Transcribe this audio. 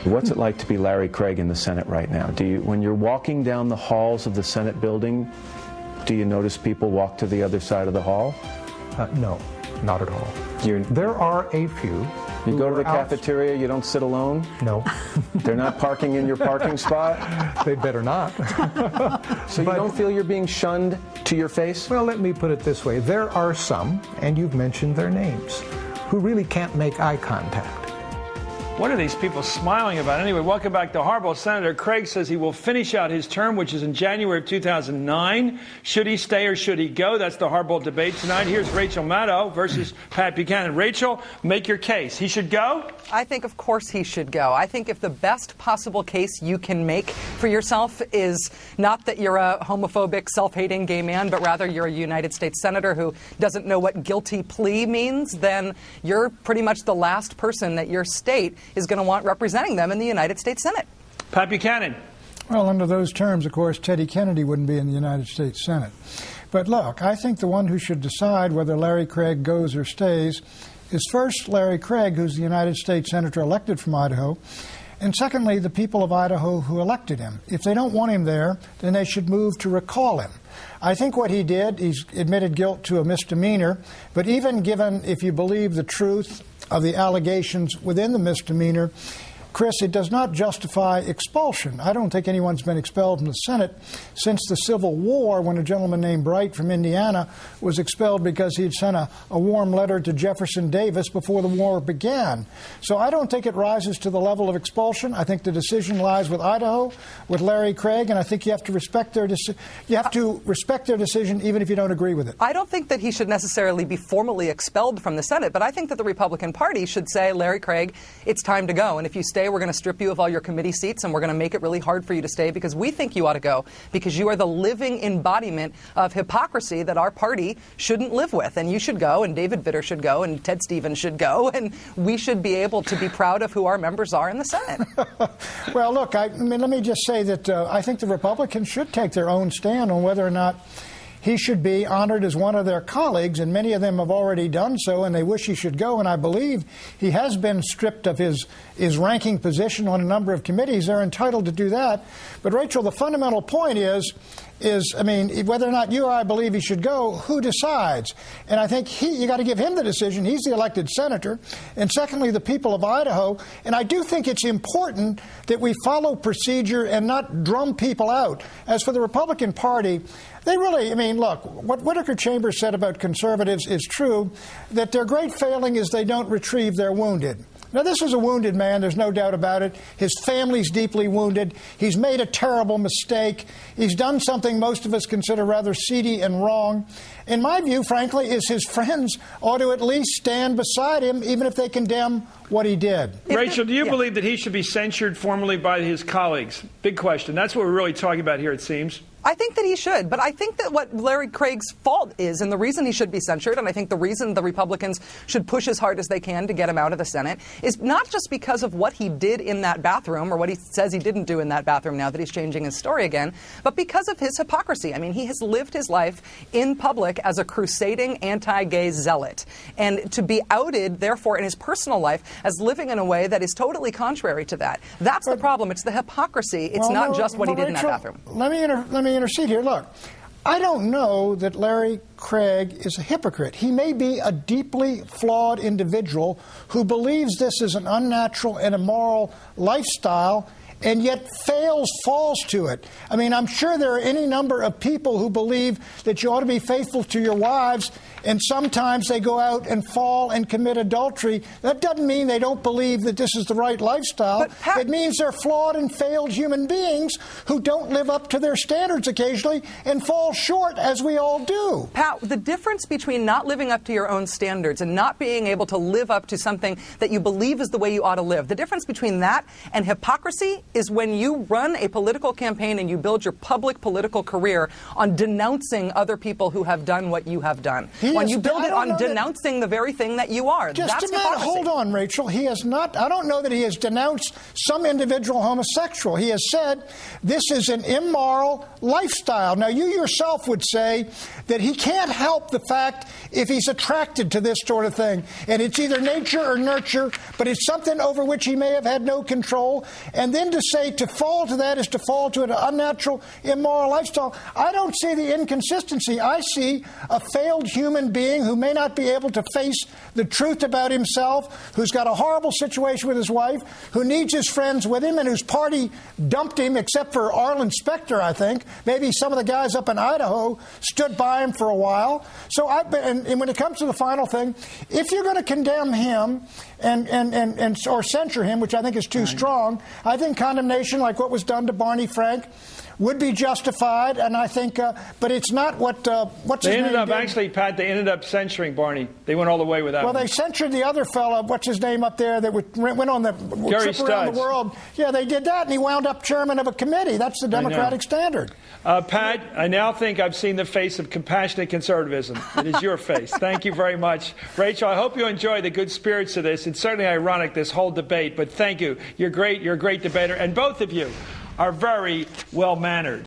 What's it like to be Larry Craig in the Senate right now? When you're walking down the halls of the Senate building, do you notice people walk to the other side of the hall? No, not at all. There are a few. You go to the cafeteria, you don't sit alone? No. They're not parking in your parking spot? They better not. So you don't feel you're being shunned to your face? Well, let me put it this way. There are some, and you've mentioned their names, who really can't make eye contact. What are these people smiling about? Anyway, welcome back to Hardball. Senator Craig says he will finish out his term, which is in January of 2009. Should he stay or should he go? That's the Hardball debate tonight. Here's Rachel Maddow versus Pat Buchanan. Rachel, make your case. He should go? I think, of course, he should go. I think if the best possible case you can make for yourself is not that you're a homophobic, self-hating gay man, but rather you're a United States senator who doesn't know what guilty plea means, then you're pretty much the last person that your state is going to want representing them in the United States Senate. Pat Buchanan. Well, under those terms, of course, Teddy Kennedy wouldn't be in the United States Senate. But look, I think the one who should decide whether Larry Craig goes or stays is first Larry Craig, who's the United States Senator elected from Idaho, and secondly, the people of Idaho who elected him. If they don't want him there, then they should move to recall him. I think what he did, he's admitted guilt to a misdemeanor, but even given, if you believe the truth of the allegations within the misdemeanor, Chris, it does not justify expulsion. I don't think anyone's been expelled from the Senate since the Civil War, when a gentleman named Bright from Indiana was expelled because he'd sent a warm letter to Jefferson Davis before the war began. So I don't think it rises to the level of expulsion. I think the decision lies with Idaho, with Larry Craig, and I think you have to respect their decision even if you don't agree with it. I don't think that he should necessarily be formally expelled from the Senate, but I think that the Republican Party should say, Larry Craig, it's time to go, and if you stay, we're going to strip you of all your committee seats, and we're going to make it really hard for you to stay because we think you ought to go, because you are the living embodiment of hypocrisy that our party shouldn't live with. And you should go, and David Vitter should go, and Ted Stevens should go, and we should be able to be proud of who our members are in the Senate. Well, look, I mean, let me just say that I think the Republicans should take their own stand on whether or not he should be honored as one of their colleagues, and many of them have already done so, and they wish he should go. And I believe he has been stripped of his ranking position on a number of committees. They're entitled to do that. But, Rachel, the fundamental point is, I mean, whether or not you or I believe he should go, who decides? And I think you got to give him the decision. He's the elected senator. And secondly, the people of Idaho. And I do think it's important that we follow procedure and not drum people out. As for the Republican Party, they really, I mean, look, what Whitaker Chambers said about conservatives is true, that their great failing is they don't retrieve their wounded. Now, this is a wounded man. There's no doubt about it. His family's deeply wounded. He's made a terrible mistake. He's done something most of us consider rather seedy and wrong. In my view, frankly, is his friends ought to at least stand beside him, even if they condemn what he did. Rachel, do you believe that he should be censured formally by his colleagues? Big question. That's what we're really talking about here, it seems. I think that he should, but I think that what Larry Craig's fault is, and the reason he should be censured, and I think the reason the Republicans should push as hard as they can to get him out of the Senate, is not just because of what he did in that bathroom, or what he says he didn't do in that bathroom now that he's changing his story again, but because of his hypocrisy. I mean, he has lived his life in public as a crusading anti-gay zealot, and to be outed, therefore, in his personal life as living in a way that is totally contrary to that. That's the problem. It's the hypocrisy. It's not just what he did in that bathroom. Let me intercede here. Look, I don't know that Larry Craig is a hypocrite. He may be a deeply flawed individual who believes this is an unnatural and immoral lifestyle and yet falls to it. I mean, I'm sure there are any number of people who believe that you ought to be faithful to your wives, and sometimes they go out and fall and commit adultery. That doesn't mean they don't believe that this is the right lifestyle. It means they're flawed and failed human beings who don't live up to their standards occasionally and fall short, as we all do. Pat, the difference between not living up to your own standards and not being able to live up to something that you believe is the way you ought to live, the difference between that and hypocrisy is when you run a political campaign and you build your public political career on denouncing other people who have done what you have done. when you build it on denouncing the very thing that you are. Just That's a minute, hypocrisy. hold on, Rachel. He has not, I don't know that he has denounced some individual homosexual. He has said this is an immoral lifestyle. Now, you yourself would say that he can't help the fact if he's attracted to this sort of thing. And it's either nature or nurture, but it's something over which he may have had no control. And then to say to fall to that is to fall to an unnatural, immoral lifestyle. I don't see the inconsistency. I see a failed human being who may not be able to face the truth about himself, who's got a horrible situation with his wife, who needs his friends with him, and whose party dumped him, except for Arlen Specter, I think. Maybe some of the guys up in Idaho stood by him for a while. So and when it comes to the final thing, if you're going to condemn him or censure him, which I think is too strong, I think condemnation, like what was done to Barney Frank, would be justified, and I think, but it's not what's his name? Pat, they ended up censuring Barney. They went all the way with that. Well, they censored the other fellow, what's his name up there, that went on the trip around the world. Yeah, they did that, and he wound up chairman of a committee. That's the Democratic standard. Pat, I now think I've seen the face of compassionate conservatism. It is your face. Thank you very much. Rachel, I hope you enjoy the good spirits of this. It's certainly ironic, this whole debate, but thank you. You're great. You're a great debater, and both of you are very well-mannered.